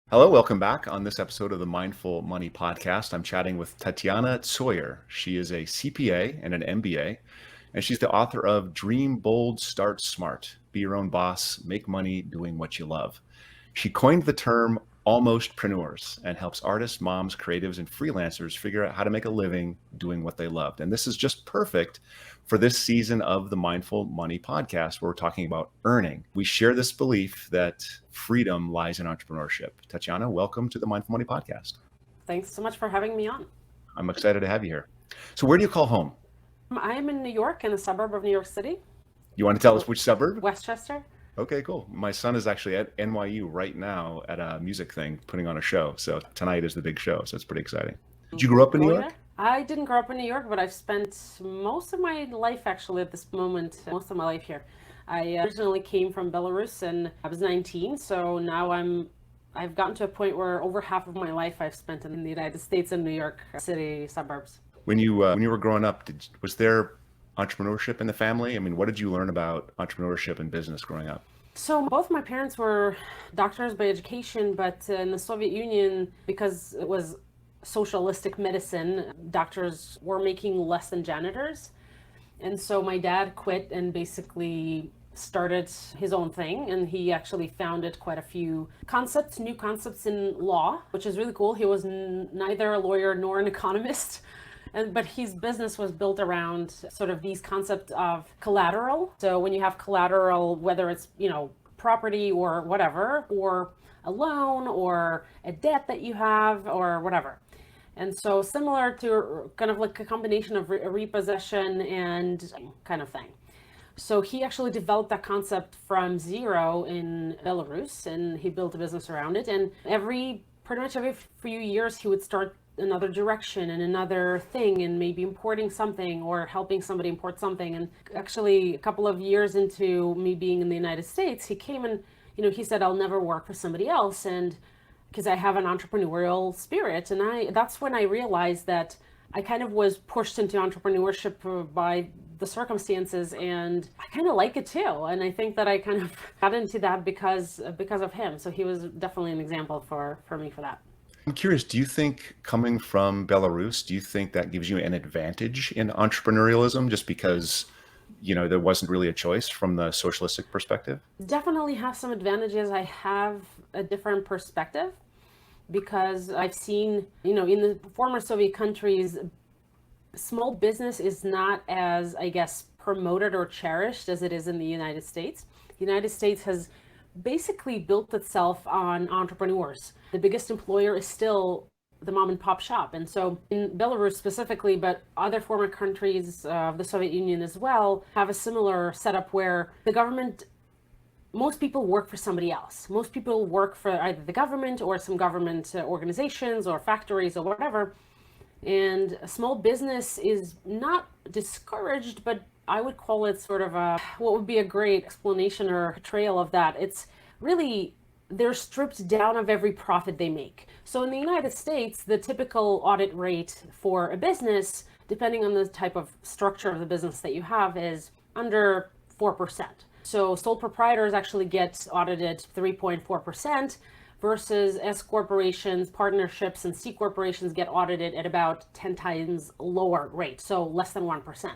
Hello, welcome back. On this episode of the Mindful Money Podcast, I'm chatting with Tatiana Tsoir. She is a CPA and an MBA, and she's the author of Dream Bold, Start Smart, Be Your Own Boss, Make Money Doing What You Love. She coined the term almost preneurs and helps artists, moms, creatives, and freelancers figure out how to make a living doing what they loved. And this is just perfect for this season of the Mindful Money Podcast, where we're talking about earning. We share this belief that freedom lies in entrepreneurship. Tatiana, welcome to the Mindful Money Podcast. Thanks so much for having me on. I'm excited to have you here. So where do you call home? I'm in New York, in a suburb of New York City. You want to tell us which suburb? Westchester. Okay, cool. My son is actually at NYU right now at a music thing, putting on a show. So tonight is the big show. So it's pretty exciting. Did you grow up in New Going York? there? I didn't grow up in New York, but I've spent most of my life actually at this moment, most of my life here. I originally came from Belarus and I was 19, so now I've gotten to a point where over half of my life I've spent in the United States and New York City suburbs. When you were growing up, was there entrepreneurship in the family? I mean, what did you learn about entrepreneurship and business growing up? So both my parents were doctors by education, but in the Soviet Union, because it was socialistic medicine, doctors were making less than janitors. And so my dad quit and basically started his own thing, and he actually founded quite a few new concepts in law, which is really cool. He was neither a lawyer nor an economist, but his business was built around sort of these concepts of collateral. So when you have collateral, whether it's, property or whatever, or a loan or a debt that you have or whatever. And so similar to kind of like a combination of repossession and kind of thing. So he actually developed that concept from zero in Belarus, and he built a business around it. And pretty much every few years, he would start another direction and another thing, and maybe importing something or helping somebody import something. And actually, a couple of years into me being in the United States, he came and, he said, I'll never work for somebody else. And because I have an entrepreneurial spirit. And that's when I realized that I kind of was pushed into entrepreneurship by the circumstances, and I kind of like it too. And I think that I kind of got into that because of him. So he was definitely an example for me for that. I'm curious, do you think coming from Belarus, do you think that gives you an advantage in entrepreneurialism just because, there wasn't really a choice from the socialistic perspective? Definitely have some advantages. I have a different perspective because I've seen, in the former Soviet countries, small business is not as, I guess, promoted or cherished as it is in the United States. The United States has basically built itself on entrepreneurs. The biggest employer is still the mom and pop shop. And so in Belarus specifically, but other former countries of the Soviet Union as well, have a similar setup where most people work for somebody else. Most people work for either the government or some government organizations or factories or whatever. And small business is not discouraged, but I would call it sort of what would be a great explanation or portrayal of that. It's really, they're stripped down of every profit they make. So in the United States, the typical audit rate for a business, depending on the type of structure of the business that you have, is under 4%. So sole proprietors actually get audited 3.4%, versus S corporations, partnerships, and C corporations get audited at about 10 times lower rate, so less than 1%.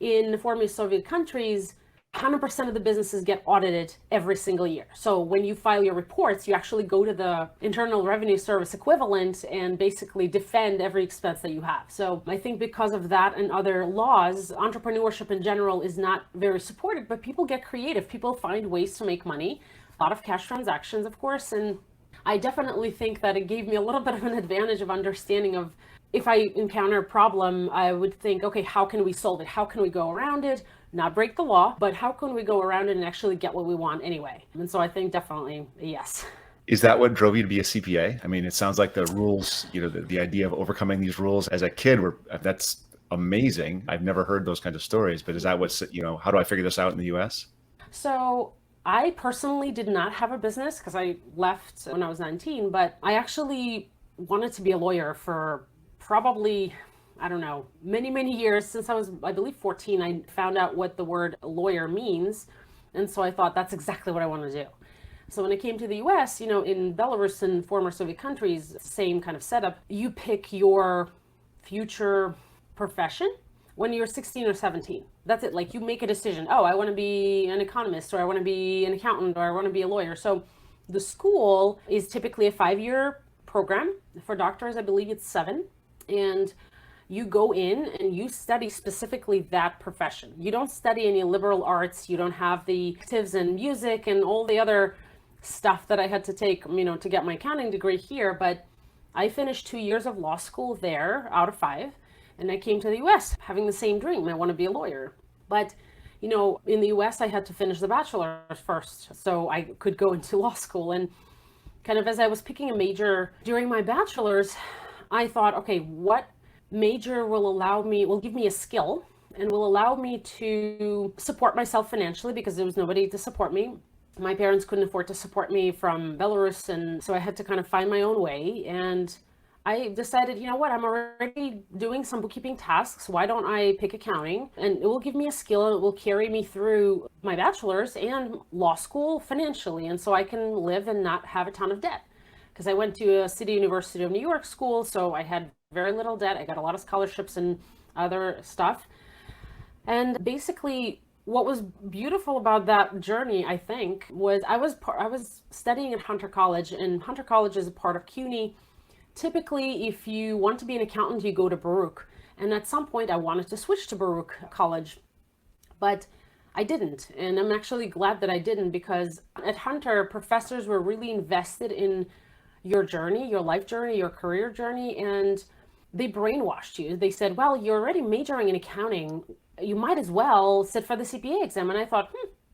In the former Soviet countries, 100% of the businesses get audited every single year. So when you file your reports, you actually go to the Internal Revenue Service equivalent and basically defend every expense that you have. So I think because of that and other laws, entrepreneurship in general is not very supported, but people get creative. People find ways to make money. A lot of cash transactions, of course, and I definitely think that it gave me a little bit of an advantage of understanding of if I encounter a problem, I would think, okay, how can we solve it? How can we go around it? Not break the law, but how can we go around it and actually get what we want anyway? And so I think definitely a yes. Is that what drove you to be a CPA? I mean, it sounds like the rules, the idea of overcoming these rules as a kid that's amazing. I've never heard those kinds of stories, but is that what's, how do I figure this out in the US? So I personally did not have a business because I left when I was 19, but I actually wanted to be a lawyer for probably, I don't know, many, many years. Since I was, I believe, 14, I found out what the word lawyer means. And so I thought that's exactly what I want to do. So when I came to the US, in Belarus and former Soviet countries, same kind of setup. You pick your future profession when you're 16 or 17. That's it. Like, you make a decision. Oh, I want to be an economist, or I want to be an accountant, or I want to be a lawyer. So the school is typically a 5-year program. For doctors, I believe it's 7. And you go in and you study specifically that profession. You don't study any liberal arts. You don't have the electives and music and all the other stuff that I had to take, to get my accounting degree here. But I finished 2 years of law school there out of 5. And I came to the US having the same dream. I want to be a lawyer. But, in the US, I had to finish the bachelor's first so I could go into law school. And kind of as I was picking a major during my bachelor's, I thought, okay, what major will give me a skill and will allow me to support myself financially, because there was nobody to support me. My parents couldn't afford to support me from Belarus, and so I had to kind of find my own way. And I decided, what, I'm already doing some bookkeeping tasks. Why don't I pick accounting? And it will give me a skill, and it will carry me through my bachelor's and law school financially. And so I can live and not have a ton of debt. Because I went to a City University of New York school, so I had very little debt. I got a lot of scholarships and other stuff. And basically, what was beautiful about that journey, I think, was I was studying at Hunter College, and Hunter College is a part of CUNY. Typically, if you want to be an accountant, you go to Baruch. And at some point, I wanted to switch to Baruch College, but I didn't. And I'm actually glad that I didn't, because at Hunter, professors were really invested in your journey, your life journey, your career journey, and they brainwashed you. They said, well, you're already majoring in accounting. You might as well sit for the CPA exam. And I thought,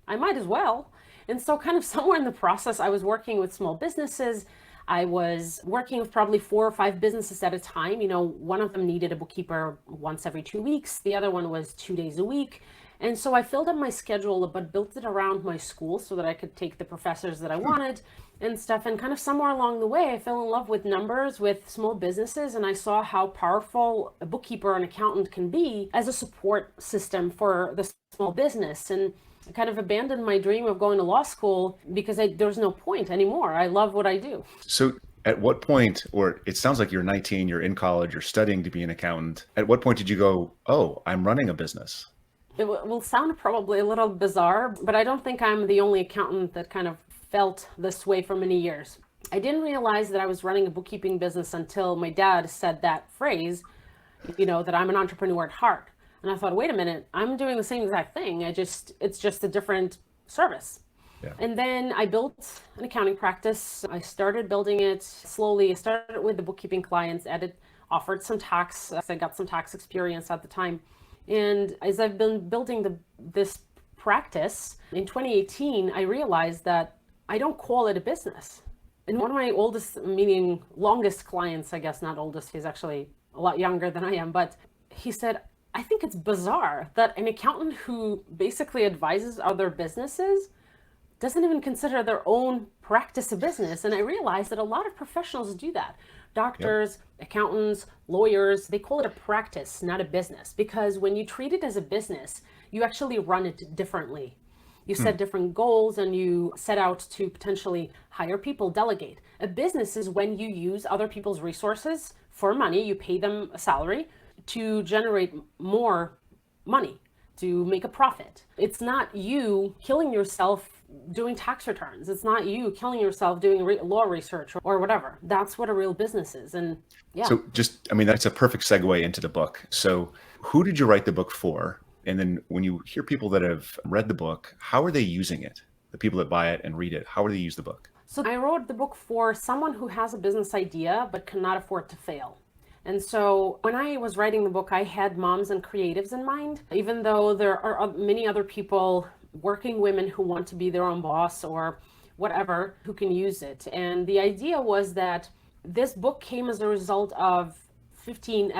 I might as well. And so kind of somewhere in the process, I was working with small businesses. I was working with probably 4 or 5 businesses at a time. One of them needed a bookkeeper once every 2 weeks. The other one was 2 days a week. And so I filled up my schedule, but built it around my school so that I could take the professors that I wanted and stuff. And kind of somewhere along the way, I fell in love with numbers, with small businesses, and I saw how powerful a bookkeeper and accountant can be as a support system for the small business. And I kind of abandoned my dream of going to law school because there's no point anymore. I love what I do. So at what point, or it sounds like you're 19, you're in college, you're studying to be an accountant. At what point did you go, oh, I'm running a business? It will sound probably a little bizarre, but I don't think I'm the only accountant that kind of felt this way for many years. I didn't realize that I was running a bookkeeping business until my dad said that phrase, that I'm an entrepreneur at heart. And I thought, wait a minute, I'm doing the same exact thing. It's just a different service. Yeah. And then I built an accounting practice. I started building it slowly. I started with the bookkeeping clients, offered some tax. I got some tax experience at the time. And as I've been building this practice, in 2018, I realized that I don't call it a business. And one of my longest clients, I guess, not oldest, he's actually a lot younger than I am, but he said, I think it's bizarre that an accountant who basically advises other businesses doesn't even consider their own practice a business. And I realized that a lot of professionals do that. Doctors, accountants, lawyers, they call it a practice, not a business. Because when you treat it as a business, you actually run it differently. You set different goals and you set out to potentially hire people, delegate. A business is when you use other people's resources for money, you pay them a salary to generate more money, to make a profit. It's not you killing yourself doing tax returns. It's not you killing yourself doing law research or whatever. That's what a real business is. And yeah. So that's a perfect segue into the book. So who did you write the book for? And then when you hear people that have read the book, how are they using it? The people that buy it and read it, how do they use the book? So I wrote the book for someone who has a business idea but cannot afford to fail. And so when I was writing the book, I had moms and creatives in mind, even though there are many other people, working women who want to be their own boss or whatever, who can use it. And the idea was that this book came as a result of 15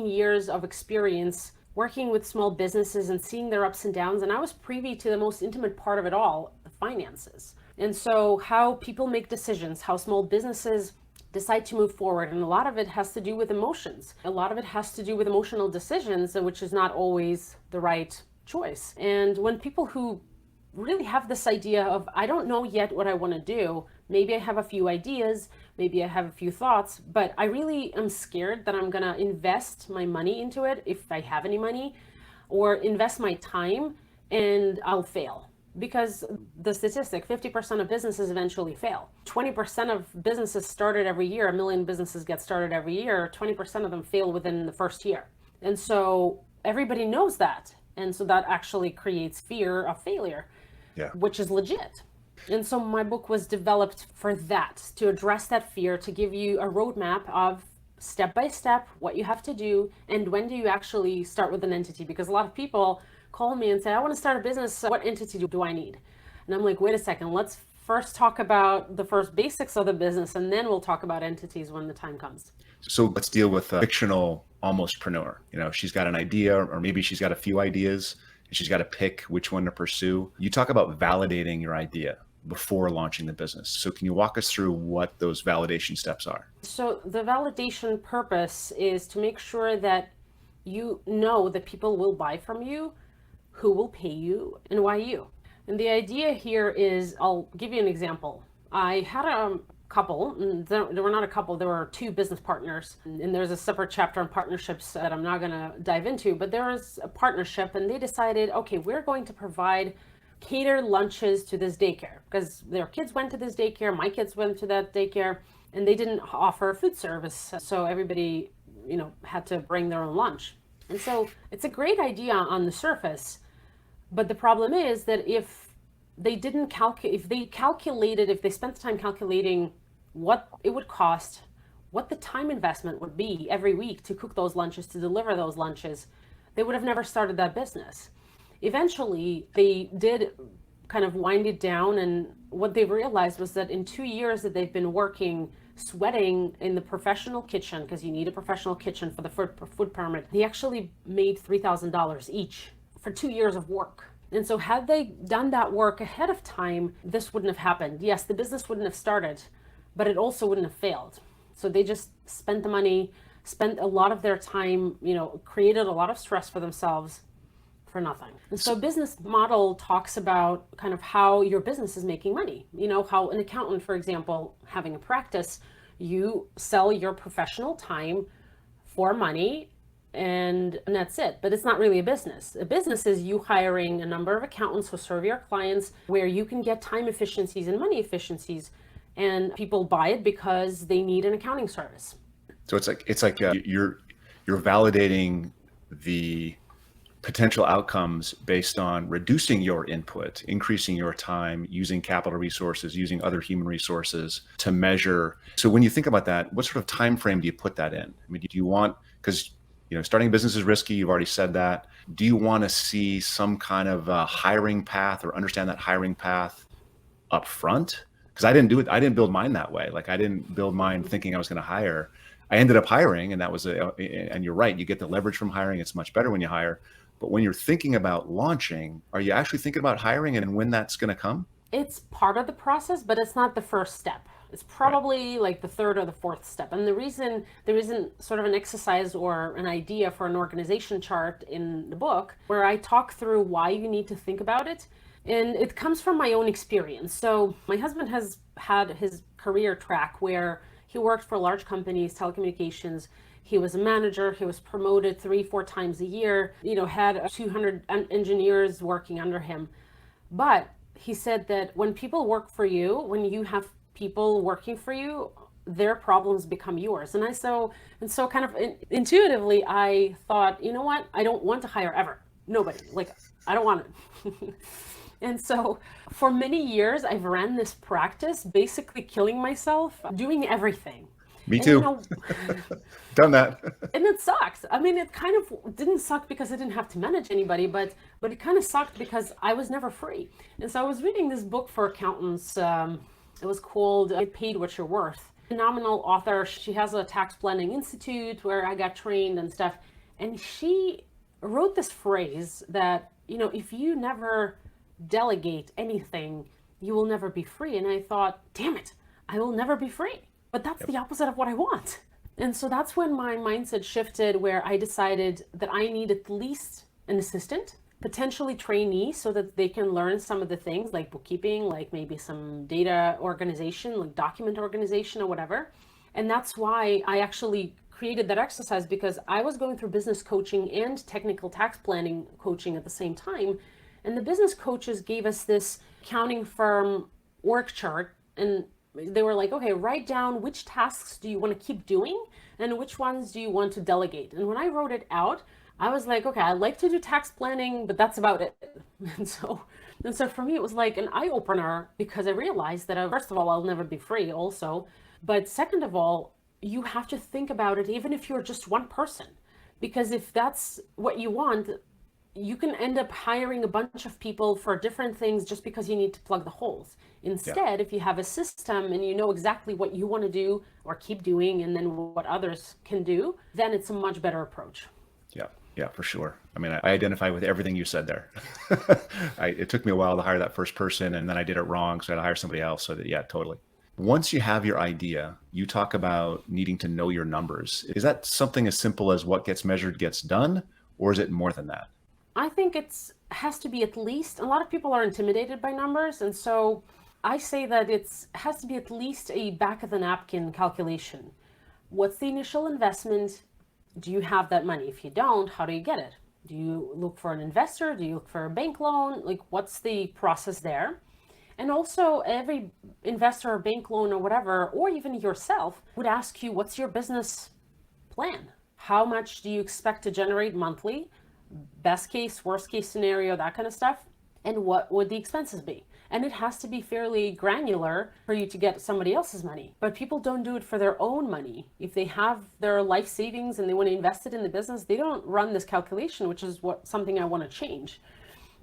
years of experience working with small businesses and seeing their ups and downs. And I was privy to the most intimate part of it all, the finances. And so how people make decisions, how small businesses decide to move forward. And a lot of it has to do with emotions. A lot of it has to do with emotional decisions, which is not always the right choice. And when people who really have this idea of, I don't know yet what I want to do. Maybe I have a few ideas, maybe I have a few thoughts, but I really am scared that I'm going to invest my money into it, if I have any money, or invest my time and I'll fail. Because the statistic, 50% of businesses eventually fail. 20% of businesses started every year, 1 million businesses get started every year, 20% of them fail within the first year. And so everybody knows that. And so that actually creates fear of failure, which is legit. And so my book was developed for that, to address that fear, to give you a roadmap of step by step what you have to do and when do you actually start with an entity. Because a lot of people call me and say, I want to start a business. What entity do I need? And I'm like, wait a second, let's first talk about the first basics of the business, and then we'll talk about entities when the time comes. So let's deal with a fictional almostpreneur. She's got an idea, or maybe she's got a few ideas, and she's got to pick which one to pursue. You talk about validating your idea before launching the business. So can you walk us through what those validation steps are? So the validation purpose is to make sure that you know that people will buy from you, who will pay you, and why you. And the idea here is, I'll give you an example. I had a couple, there were not a couple, there were 2 business partners, and there's a separate chapter on partnerships that I'm not going to dive into, but there was a partnership and they decided, okay, we're going to provide catered lunches to this daycare, because their kids went to this daycare, my kids went to that daycare, and they didn't offer food service. So everybody, had to bring their own lunch. And so it's a great idea on the surface. But the problem is that if they spent the time calculating what it would cost, what the time investment would be every week to cook those lunches, to deliver those lunches, they would have never started that business. Eventually, they did kind of wind it down, and what they realized was that in 2 years that they've been working, sweating in the professional kitchen, because you need a professional kitchen for the food permit, they actually made $3,000 each for 2 years of work. And so had they done that work ahead of time, this wouldn't have happened. Yes, the business wouldn't have started, but it also wouldn't have failed. So they just spent the money, spent a lot of their time, created a lot of stress for themselves for nothing. And so business model talks about kind of how your business is making money. How an accountant, for example, having a practice, you sell your professional time for money, and that's it. But it's not really a business. A business is you hiring a number of accountants who serve your clients, where you can get time efficiencies and money efficiencies, and people buy it because they need an accounting service. So it's like you're validating the potential outcomes based on reducing your input, increasing your time, using capital resources, using other human resources to measure. So when you think about that, what sort of time frame do you put that in? I mean, do you want, because starting a business is risky, you've already said that. Do you want to see some kind of hiring path, or understand that hiring path up front? Because I didn't do it. I didn't build mine that way. Like, I didn't build mine thinking I was going to hire. I ended up hiring, and and you're right, you get the leverage from hiring. It's much better when you hire. But when you're thinking about launching, are you actually thinking about hiring and when that's going to come? It's part of the process, but it's not the first step. It's probably like the third or the fourth step. And the reason there isn't sort of an exercise or an idea for an organization chart in the book, where I talk through why you need to think about it. And it comes from my own experience. So my husband has had his career track where he worked for large companies, telecommunications. He was a manager. He was promoted 3-4 times a year, had 200 engineers working under him. But he said that when people work for you, when you have people working for you, their problems become yours. And so kind of intuitively, I thought, you know what? I don't want to hire ever. Nobody. Like, I don't want it. And so for many years, I've ran this practice, basically killing myself, doing everything. Me too. Done that. And it sucks. I mean, it kind of didn't suck because I didn't have to manage anybody, but it kind of sucked because I was never free. And so I was reading this book for accountants. It was called Get Paid What You're Worth. Phenomenal author. She has a tax planning institute where I got trained and stuff. And she wrote this phrase that, if you never delegate anything, you will never be free. And I thought, damn it, I will never be free. But that's the opposite of what I want. And so that's when my mindset shifted, where I decided that I need at least an assistant. potentially trainees so that they can learn some of the things like bookkeeping, like maybe some data organization, like document organization or whatever. And that's why I actually created that exercise, because I was going through business coaching and technical tax planning coaching at the same time. And the business coaches gave us this accounting firm org chart, and they were like, okay, write down which tasks do you want to keep doing and which ones do you want to delegate. And when I wrote it out, I was like, okay, I like to do tax planning, but that's about it. And so for me, it was like an eye opener, because I realized that first of all, I'll never be free also. But second of all, you have to think about it, even if you're just one person, because if that's what you want, you can end up hiring a bunch of people for different things just because you need to plug the holes. Instead, if you have a system and you know exactly what you want to do or keep doing, and then what others can do, then it's a much better approach. Yeah, for sure. I mean, I identify with everything you said there. It took me a while to hire that first person, and then I did it wrong, so I had to hire somebody else. So that, yeah, totally. Once you have your idea, you talk about needing to know your numbers. Is that something as simple as what gets measured gets done, or is it more than that? I think it has to be at least, a lot of people are intimidated by numbers. And so I say that it has to be at least a back of the napkin calculation. What's the initial investment? Do you have that money? If you don't, how do you get it? Do you look for an investor? Do you look for a bank loan? Like, what's the process there? And also, every investor or bank loan or whatever, or even yourself, would ask you, what's your business plan? How much do you expect to generate monthly? Best case, worst case scenario, that kind of stuff. And what would the expenses be? And it has to be fairly granular for you to get somebody else's money. But people don't do it for their own money. If they have their life savings and they want to invest it in the business, they don't run this calculation, which is something I want to change.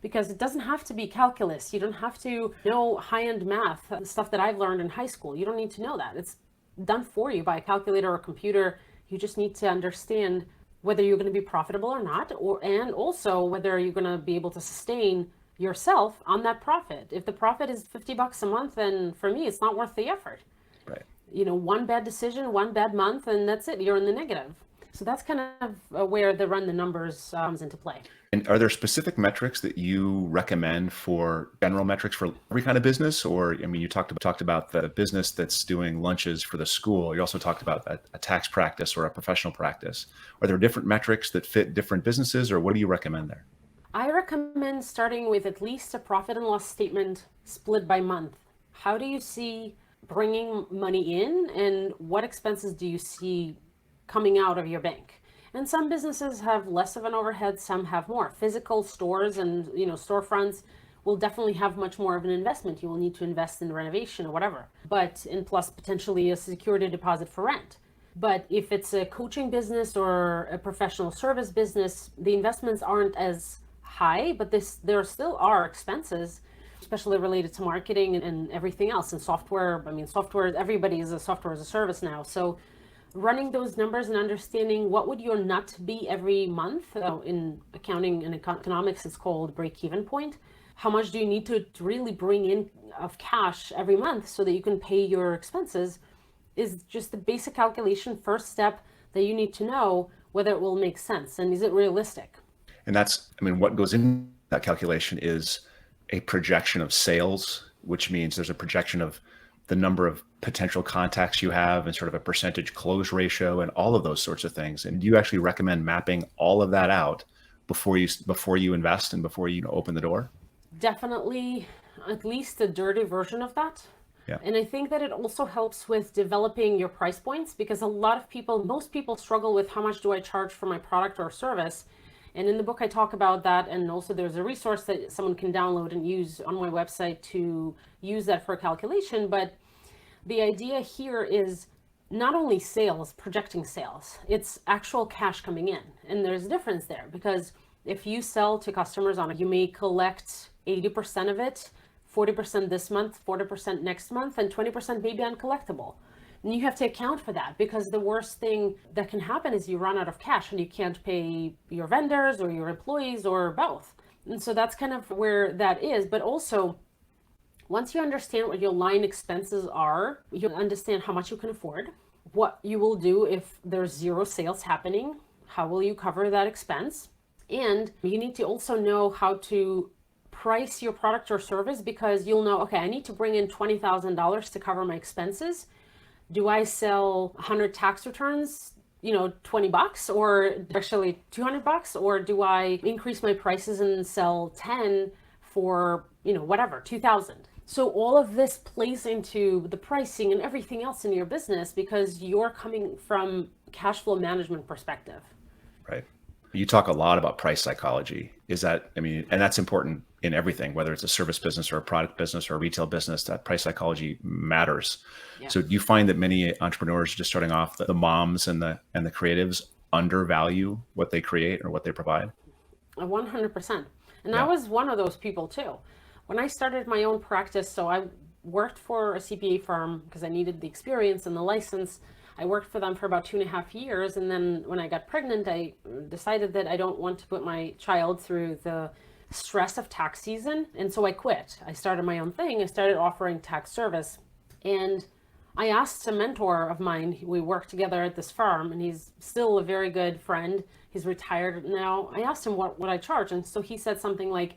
Because it doesn't have to be calculus. You don't have to know high-end math, the stuff that I've learned in high school. You don't need to know that. It's done for you by a calculator or a computer. You just need to understand whether you're going to be profitable or not, and also whether you're going to be able to sustain yourself on that profit. If the profit is $50 a month, then for me, it's not worth the effort. Right. One bad decision, one bad month, and that's it. You're in the negative. So that's kind of where the run the numbers comes into play. And are there specific metrics that you recommend for general metrics for every kind of business? Or, I mean, you talked about the business that's doing lunches for the school. You also talked about a tax practice or a professional practice. Are there different metrics that fit different businesses, or what do you recommend there? I recommend starting with at least a profit and loss statement split by month. How do you see bringing money in, and what expenses do you see coming out of your bank? And some businesses have less of an overhead, some have more. Physical stores and storefronts will definitely have much more of an investment. You will need to invest in renovation or whatever, and plus potentially a security deposit for rent. But if it's a coaching business or a professional service business, the investments aren't as high, but there still are expenses, especially related to marketing and everything else. And software, everybody is a software as a service now. So running those numbers and understanding what would your nut be every month, in accounting and economics, it's called break-even point. How much do you need to really bring in of cash every month so that you can pay your expenses, is just the basic calculation, first step that you need to know whether it will make sense and is it realistic. And what goes in that calculation is a projection of sales, which means there's a projection of the number of potential contacts you have and sort of a percentage close ratio and all of those sorts of things. And do you actually recommend mapping all of that out before you invest and before you open the door? Definitely, at least a dirty version of that. Yeah. And I think that it also helps with developing your price points, because most people struggle with how much do I charge for my product or service. And in the book, I talk about that. And also there's a resource that someone can download and use on my website to use that for a calculation. But the idea here is not only sales, projecting sales, it's actual cash coming in. And there's a difference there, because if you sell to customers you may collect 80% of it, 40% this month, 40% next month, and 20% may be uncollectible. And you have to account for that, because the worst thing that can happen is you run out of cash and you can't pay your vendors or your employees or both. And so that's kind of where that is. But also, once you understand what your line expenses are, you understand how much you can afford, what you will do if there's zero sales happening, how will you cover that expense? And you need to also know how to price your product or service, because you'll know, okay, I need to bring in $20,000 to cover my expenses. Do I sell 100 tax returns, $20, or actually $200, or do I increase my prices and sell 10 for, whatever, 2,000? So all of this plays into the pricing and everything else in your business, because you're coming from cash flow management perspective. Right. You talk a lot about price psychology. And that's important in everything, whether it's a service business or a product business or a retail business, that price psychology matters. Yeah. So do you find that many entrepreneurs just starting off, the moms and the creatives undervalue what they create or what they provide? 100%. And I was one of those people too. When I started my own practice, so I worked for a CPA firm because I needed the experience and the license. I worked for them for about 2.5 years. And then when I got pregnant, I decided that I don't want to put my child through the stress of tax season. And so I quit. I started my own thing. I started offering tax service. And I asked a mentor of mine, we worked together at this firm, and he's still a very good friend. He's retired now. I asked him what I charge. And so he said something like,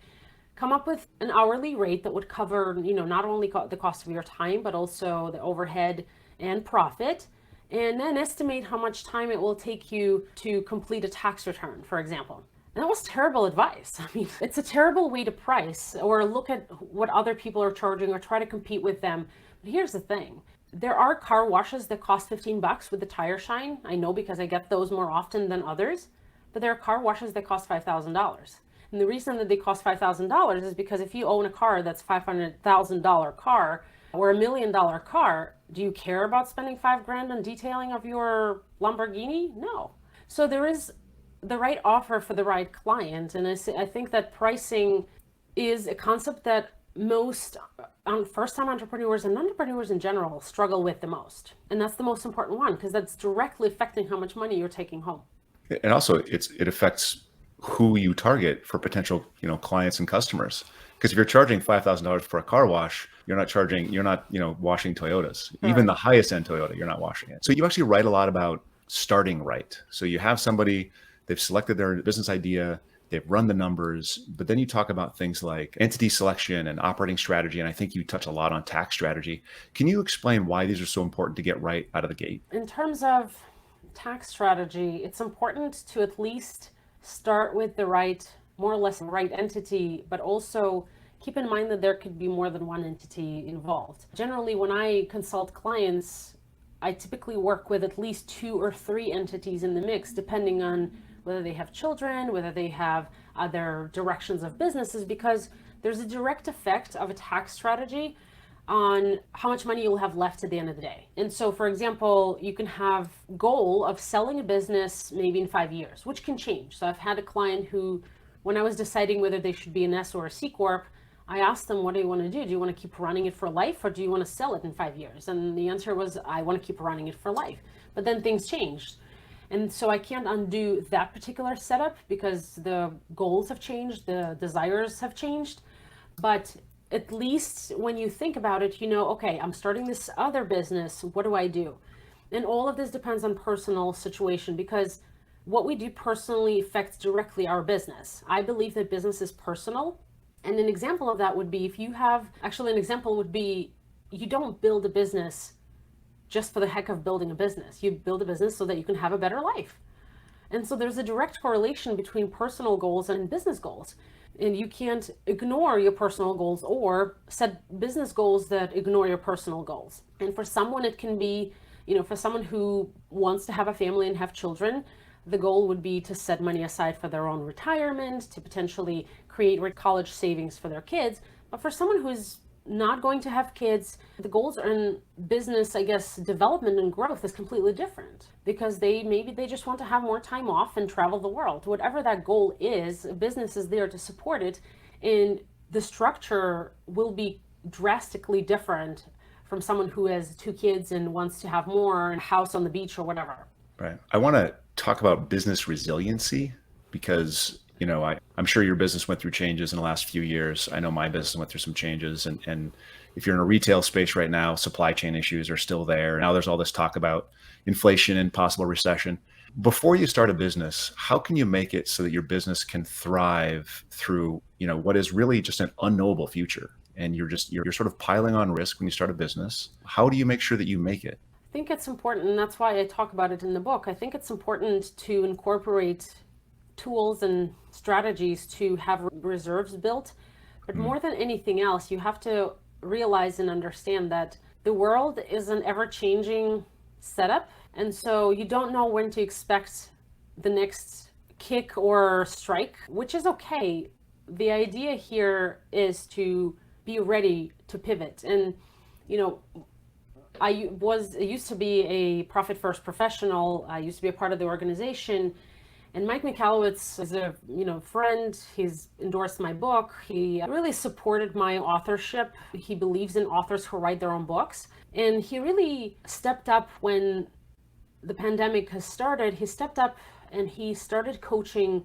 come up with an hourly rate that would cover, not only the cost of your time, but also the overhead and profit. And then estimate how much time it will take you to complete a tax return, for example. And that was terrible advice. I mean, it's a terrible way to price or look at what other people are charging or try to compete with them. But here's the thing. There are car washes that cost $15 with the tire shine. I know because I get those more often than others. But there are car washes that cost $5,000. And the reason that they cost $5,000 is because if you own a car that's $500,000 car or $1 million car, do you care about spending $5,000 on detailing of your Lamborghini? No. So there is the right offer for the right client. And I think that pricing is a concept that most first-time entrepreneurs and entrepreneurs in general struggle with the most. And that's the most important one, because that's directly affecting how much money you're taking home. And also it affects who you target for potential, clients and customers. Because if you're charging $5,000 for a car wash, you're not, washing Toyotas. Right. Even the highest end Toyota, you're not washing it. So you actually write a lot about starting right. So you have somebody, they've selected their business idea, they've run the numbers, but then you talk about things like entity selection and operating strategy. And I think you touch a lot on tax strategy. Can you explain why these are so important to get right out of the gate? In terms of tax strategy, it's important to at least start with the more or less right entity, but also keep in mind that there could be more than one entity involved. Generally, when I consult clients, I typically work with at least 2 or 3 entities in the mix, depending on whether they have children, whether they have other directions of businesses, because there's a direct effect of a tax strategy on how much money you'll have left at the end of the day. And so, for example, you can have goal of selling a business maybe in 5 years, which can change. So I've had a client who, when I was deciding whether they should be an S or a C Corp, I asked them, what do you want to do? Do you want to keep running it for life, or do you want to sell it in 5 years? And the answer was, I want to keep running it for life. But then things changed. And so I can't undo that particular setup because the goals have changed, the desires have changed. But at least when you think about it, okay, I'm starting this other business. What do I do? And all of this depends on personal situation, because what we do personally affects directly our business. I believe that business is personal. And an example of that would be you don't build a business just for the heck of building a business. You build a business so that you can have a better life. And so there's a direct correlation between personal goals and business goals. And you can't ignore your personal goals or set business goals that ignore your personal goals. And for someone, it can be, for someone who wants to have a family and have children, the goal would be to set money aside for their own retirement, to potentially create college savings for their kids. But for someone who's not going to have kids, the goals in business, development and growth is completely different, because maybe they just want to have more time off and travel the world. Whatever that goal is, a business is there to support it, and the structure will be drastically different from someone who has 2 kids and wants to have more, and a house on the beach or whatever. Right. I want to talk about business resiliency, because I'm sure your business went through changes in the last few years. I know my business went through some changes. And if you're in a retail space right now, supply chain issues are still there. Now there's all this talk about inflation and possible recession. Before you start a business, how can you make it so that your business can thrive through, what is really just an unknowable future? And you're sort of piling on risk when you start a business. How do you make sure that you make it? I think it's important, and that's why I talk about it in the book. I think it's important to incorporate tools and strategies to have reserves built. But more than anything else, you have to realize and understand that the world is an ever-changing setup. And so you don't know when to expect the next kick or strike, which is okay. The idea here is to be ready to pivot. And, I used to be a profit first professional. I used to be a part of the organization. And Mike Michalowicz is a friend. He's endorsed my book. He really supported my authorship. He believes in authors who write their own books. And he really stepped up when the pandemic has started. He stepped up and he started coaching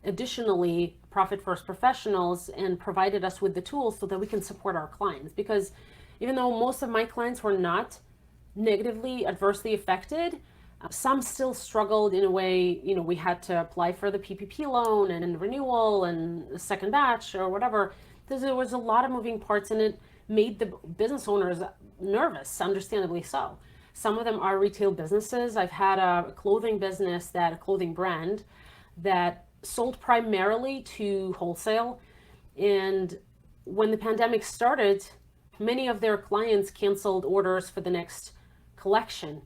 additionally profit first professionals and provided us with the tools so that we can support our clients. Because even though most of my clients were not negatively, adversely affected, some still struggled in a way. We had to apply for the PPP loan and renewal and the second batch or whatever. There was a lot of moving parts, and it made the business owners nervous, understandably so. Some of them are retail businesses. I've had a clothing business, a clothing brand that sold primarily to wholesale. And when the pandemic started, many of their clients canceled orders for the next collection.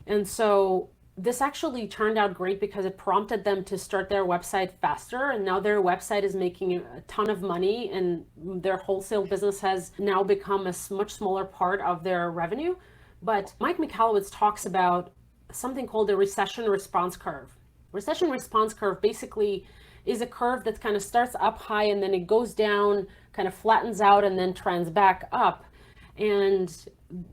And so this actually turned out great because it prompted them to start their website faster. And now their website is making a ton of money, and their wholesale business has now become a much smaller part of their revenue. But Mike Michalowicz talks about something called a recession response curve. Recession response curve basically is a curve that kind of starts up high and then it goes down, kind of flattens out, and then trends back up. And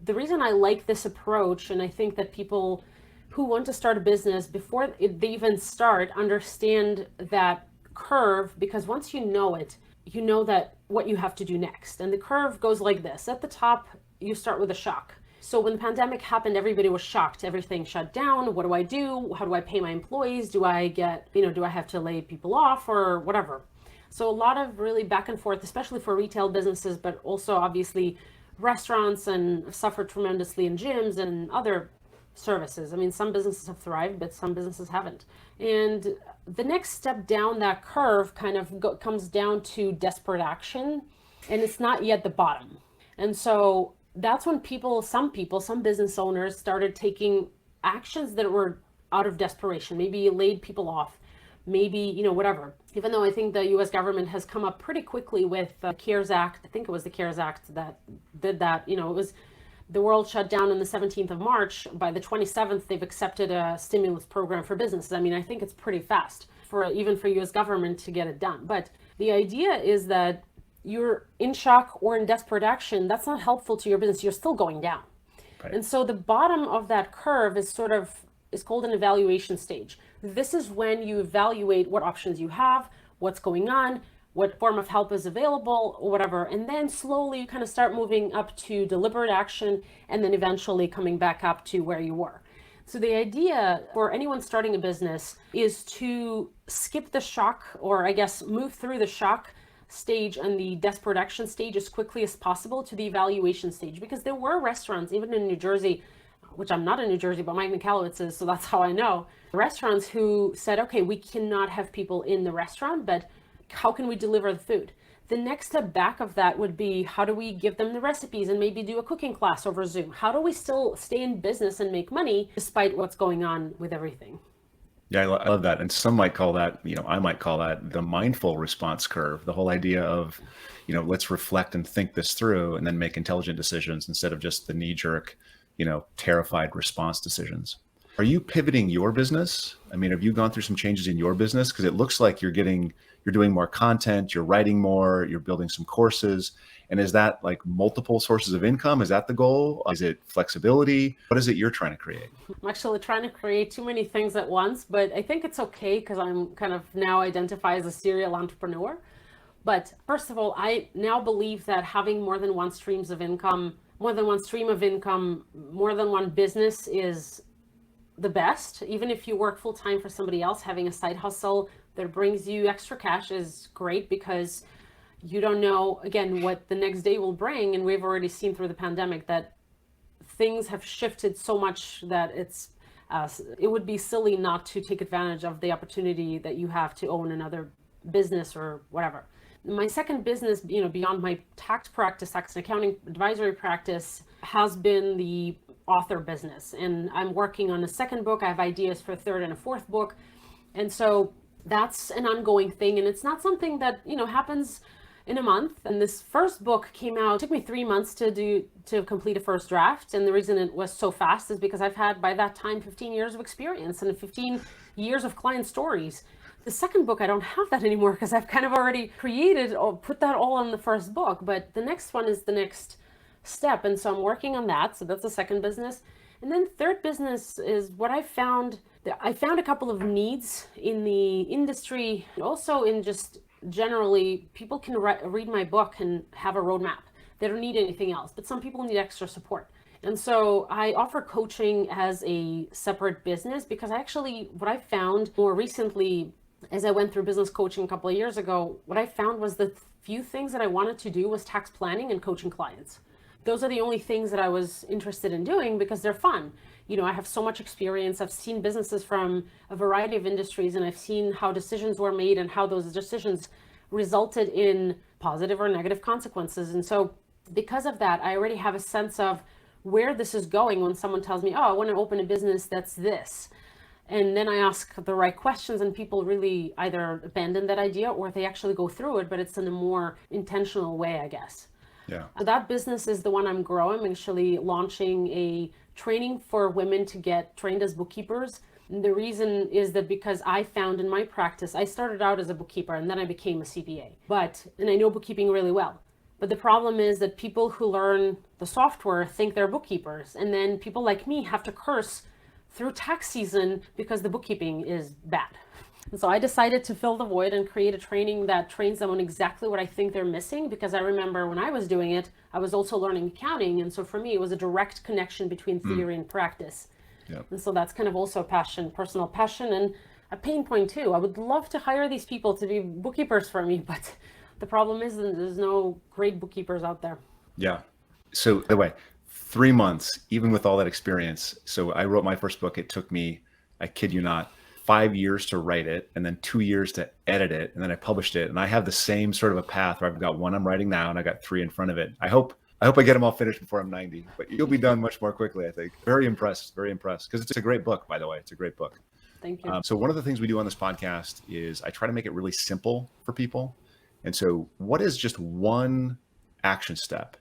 the reason I like this approach, and I think that people who want to start a business before they even start understand that curve, because once you know it, you know that what you have to do next. And the curve goes like this. At the top, you start with a shock. So when the pandemic happened, everybody was shocked. Everything shut down. What do I do? How do I pay my employees? Do I have to lay people off or whatever? So a lot of really back and forth, especially for retail businesses, but also obviously restaurants and suffered tremendously in gyms and other services. I mean, some businesses have thrived, but some businesses haven't. And the next step down that curve kind of comes down to desperate action, and it's not yet the bottom. And so that's when some business owners started taking actions that were out of desperation. Maybe laid people off, maybe, whatever. Even though I think the US government has come up pretty quickly with the CARES Act. I think it was the CARES Act that did that. It was the world shut down on the 17th of March. By the 27th, they've accepted a stimulus program for businesses. I mean, I think it's pretty fast even for US government to get it done. But the idea is that you're in shock or in desperate action. That's not helpful to your business. You're still going down. Right. And so the bottom of that curve is called an evaluation stage. This is when you evaluate what options you have, what's going on, what form of help is available, or whatever. And then slowly you kind of start moving up to deliberate action, and then eventually coming back up to where you were. So the idea for anyone starting a business is to skip the shock, or I guess move through the shock stage and the desperate action stage as quickly as possible to the evaluation stage. Because there were restaurants, even in New Jersey, which I'm not in New Jersey, but Mike Michalowicz is, so that's how I know. Restaurants who said, okay, we cannot have people in the restaurant, but how can we deliver the food? The next step back of that would be, how do we give them the recipes and maybe do a cooking class over Zoom? How do we still stay in business and make money despite what's going on with everything? Yeah, I love that. And some might call that, I might call that the mindful response curve, the whole idea of, let's reflect and think this through and then make intelligent decisions instead of just the knee-jerk, terrified response decisions. Are you pivoting your business? I mean, have you gone through some changes in your business? Because it looks like you're doing more content, you're writing more, you're building some courses. And is that like multiple sources of income? Is that the goal? Is it flexibility? What is it you're trying to create? I'm actually trying to create too many things at once, but I think it's okay because I'm kind of now identify as a serial entrepreneur. But first of all, I now believe that having more than one stream of income, more than one business is the best. Even if you work full time for somebody else, having a side hustle that brings you extra cash is great because you don't know, again, what the next day will bring. And we've already seen through the pandemic that things have shifted so much that it would be silly not to take advantage of the opportunity that you have to own another business or whatever. My second business, beyond my tax practice, tax and accounting advisory practice, has been the author business. And I'm working on a second book. I have ideas for a third and a fourth book. And so that's an ongoing thing. And it's not something that, happens in a month. And this first book came out, it took me 3 months to complete a first draft. And the reason it was so fast is because I've had, by that time, 15 years of experience and 15 years of client stories. The second book, I don't have that anymore because I've kind of already created or put that all in the first book. But the next one is the next step. And so I'm working on that. So that's the second business. And then third business is what I found. I found a couple of needs in the industry, and also in just generally, people can read my book and have a roadmap. They don't need anything else, but some people need extra support. And so I offer coaching as a separate business because what I found more recently, as I went through business coaching a couple of years ago, what I found was the few things that I wanted to do was tax planning and coaching clients. Those are the only things that I was interested in doing because they're fun. I have so much experience. I've seen businesses from a variety of industries, and I've seen how decisions were made and how those decisions resulted in positive or negative consequences. And so because of that, I already have a sense of where this is going when someone tells me, oh, I want to open a business that's this. And then I ask the right questions, and people really either abandon that idea or they actually go through it, but it's in a more intentional way, I guess. Yeah. That business is the one I'm growing. I'm actually launching a training for women to get trained as bookkeepers. And the reason is that because I found in my practice, I started out as a bookkeeper and then I became a CPA. And I know bookkeeping really well. But the problem is that people who learn the software think they're bookkeepers. And then people like me have to curse through tax season because the bookkeeping is bad. And so I decided to fill the void and create a training that trains them on exactly what I think they're missing, because I remember when I was doing it, I was also learning accounting. And so for me, it was a direct connection between theory and practice. Yep. And so that's kind of also a passion, personal passion, and a pain point too. I would love to hire these people to be bookkeepers for me, but the problem is that there's no great bookkeepers out there. Yeah. So by the way, 3 months, even with all that experience. So I wrote my first book. It took me, I kid you not, 5 years to write it, and then 2 years to edit it, and then I published it. And I have the same sort of a path where I've got one I'm writing now, and I got 3 in front of it. I hope I get them all finished before I'm 90, but you'll be done much more quickly, I think. Very impressed, because it's a great book, by the way. It's a great book. Thank you. So one of the things we do on this podcast is I try to make it really simple for people. And so what is just one action step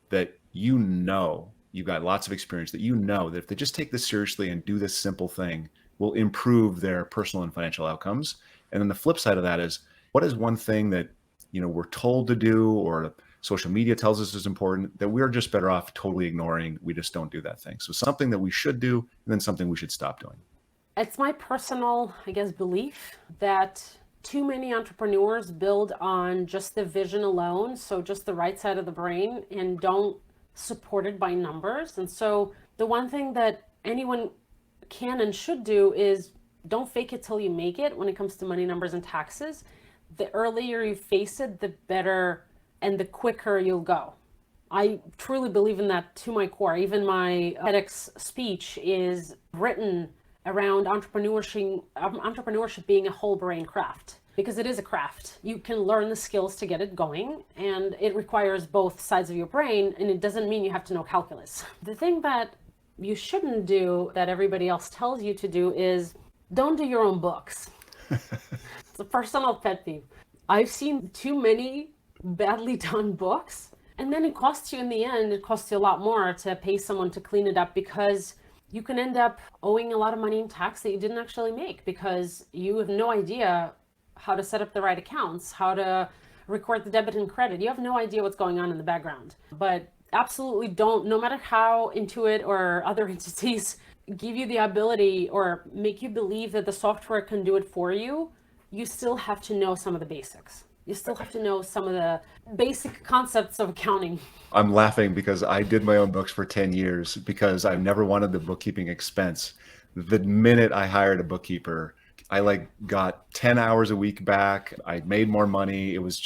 that you've got lots of experience, that that if they just take this seriously and do this simple thing, will improve their personal and financial outcomes? And then the flip side of that is, what is one thing that we're told to do, or social media tells us is important, that we're just better off totally ignoring? We just don't do that thing. So something that we should do, and then something we should stop doing. It's my personal, belief that too many entrepreneurs build on just the vision alone, so just the right side of the brain, and don't support it by numbers. And so the one thing that anyone can and should do is don't fake it till you make it when it comes to money, numbers, and taxes. The earlier you face it, the better and the quicker you'll go. I truly believe in that to my core. Even my TEDx speech is written around entrepreneurship being a whole brain craft, because it is a craft. You can learn the skills to get it going, and it requires both sides of your brain, and it doesn't mean you have to know calculus. The thing that you shouldn't do that everybody else tells you to do is don't do your own books. It's a personal pet peeve. I've seen too many badly done books, and then it costs you, in the end, it costs you a lot more to pay someone to clean it up, because you can end up owing a lot of money in tax that you didn't actually make because you have no idea how to set up the right accounts, how to record the debit and credit. You have no idea what's going on in the background. But absolutely don't, no matter how Intuit or other entities give you the ability or make you believe that the software can do it for you, you still have to know some of the basics. You still have to know some of the basic concepts of accounting. I'm laughing because I did my own books for 10 years because I've never wanted the bookkeeping expense. The minute I hired a bookkeeper, I like got 10 hours a week back. I made more money. It was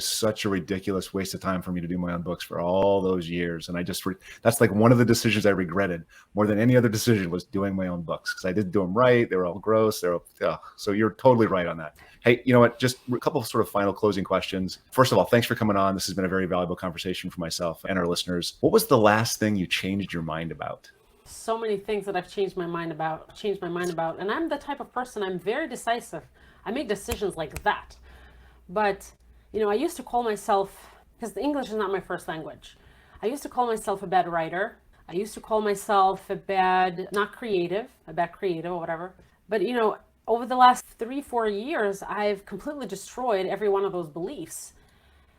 such a ridiculous waste of time for me to do my own books for all those years. And that's like one of the decisions I regretted more than any other decision, was doing my own books, because I didn't do them right. They were all gross. So you're totally right on that. Hey, you know what? Just a couple of sort of final closing questions. First of all, thanks for coming on. This has been a very valuable conversation for myself and our listeners. What was the last thing you changed your mind about? So many things that I've changed my mind about. And I'm the type of person, I'm very decisive. I make decisions like that. But, I used to call myself, because the English is not my first language, I used to call myself a bad writer. I used to call myself a bad creative or whatever. But, over the last 3-4 years, I've completely destroyed every one of those beliefs.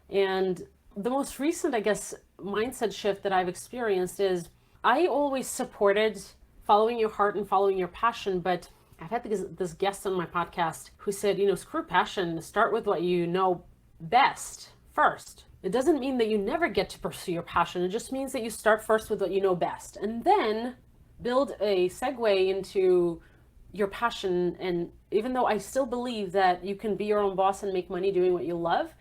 And the most recent, I guess, mindset shift that I've experienced is, I always supported following your heart and following your passion, but I've had this guest on my podcast who said, screw passion, start with what you know best first. It doesn't mean that you never get to pursue your passion. It just means that you start first with what you know best, and then build a segue into your passion. And even though I still believe that you can be your own boss and make money doing what you love,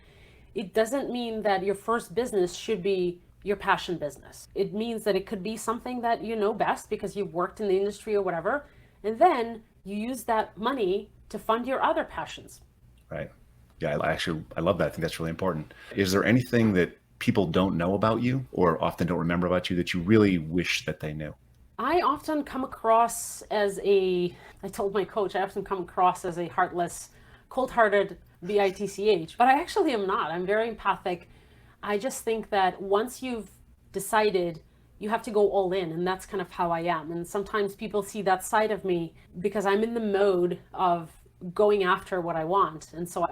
it doesn't mean that your first business should be your passion business. It means that it could be something that you know best because you've worked in the industry or whatever, and then you use that money to fund your other passions. Right. Yeah, I love that. I think that's really important. Is there anything that people don't know about you, or often don't remember about you, that you really wish that they knew? I often come across as I told my coach, I often come across as a heartless, cold-hearted bitch, but I actually am not. I'm very empathic. I just think that once you've decided, you have to go all in, and that's kind of how I am. And sometimes people see that side of me because I'm in the mode of going after what I want. And so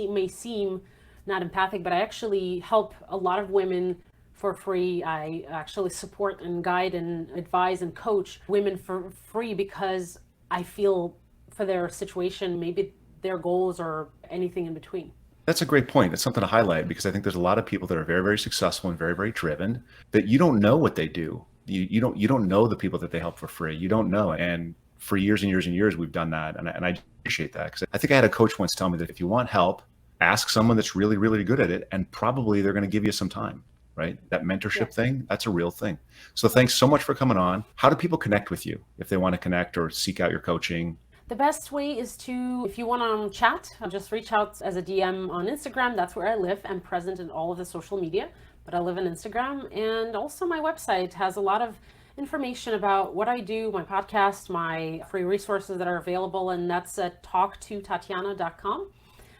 may seem not empathic, but I actually help a lot of women for free. I actually support and guide and advise and coach women for free because I feel for their situation, maybe their goals or anything in between. That's a great point. It's something to highlight, because I think there's a lot of people that are very, very successful and very, very driven, that you don't know what they do. You don't know the people that they help for free. You don't know. And for years and years and years, we've done that. And I appreciate that, because I think I had a coach once tell me that if you want help, ask someone that's really, really good at it, and probably they're going to give you some time, right? That mentorship thing, that's a real thing. So thanks so much for coming on. How do people connect with you if they want to connect or seek out your coaching? The best way is to, if you want to chat, just reach out as a DM on Instagram. That's where I live. I'm present in all of the social media, but I live on Instagram. And also my website has a lot of information about what I do, my podcast, my free resources that are available. And that's at talktotatiana.com.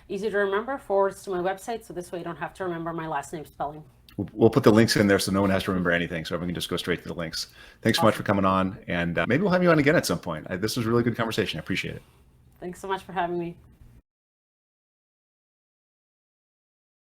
Easy to remember, forwards to my website. So this way you don't have to remember my last name spelling. We'll put the links in there so no one has to remember anything, so everyone can just go straight to the links. Thanks so much for coming on, and maybe we'll have you on again at some point. This was a really good conversation. I appreciate it. Thanks so much for having me.